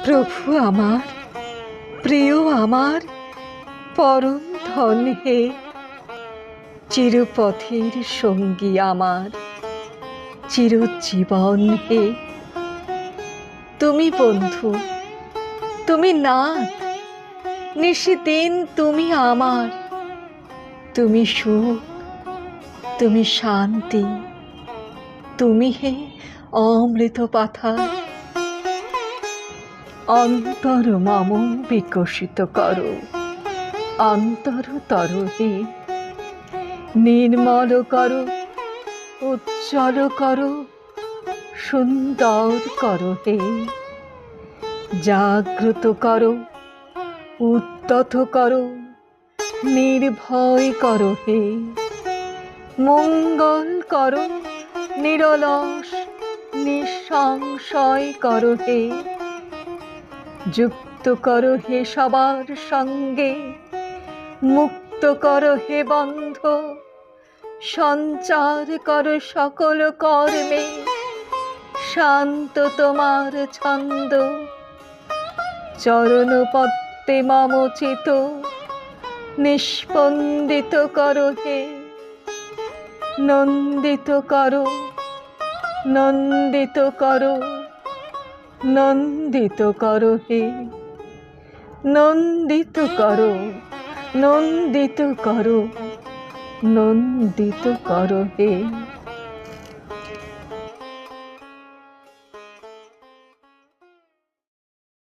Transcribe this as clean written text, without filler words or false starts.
প্রভু আমার, প্রিয় আমার, পরম ধন হে, চিরপথের সঙ্গী আমার, চিরজীবন হে। তুমি বন্ধু, তুমি নাথ, নিশিদিন তুমি আমার। তুমি সুখ, তুমি শান্তি, তুমি হে অমৃত পাথা। অন্তর মম বিকশিত করো, অন্তরতর হে। নির্মল করো, উজ্জ্বল করো, সুন্দর করো হে। জাগ্রত করো, উদ্যত করো, নির্ভয় করো হে। মঙ্গল করো, নিরলস নিঃসংশয় করো হে। যুক্ত করো হে সবার সঙ্গে, মুক্ত করো হে বন্ধ, সঞ্চার করো সকল কর্মে, শান্ত তোমার ছন্দ। চরণ পদ্মে মম চিত, নিস্পন্দিত করো হে। নন্দিত করো, নন্দিত করো, নন্দিত করো হে। নন্দিত করো, নন্দিত করো, নন্দিত করো হে।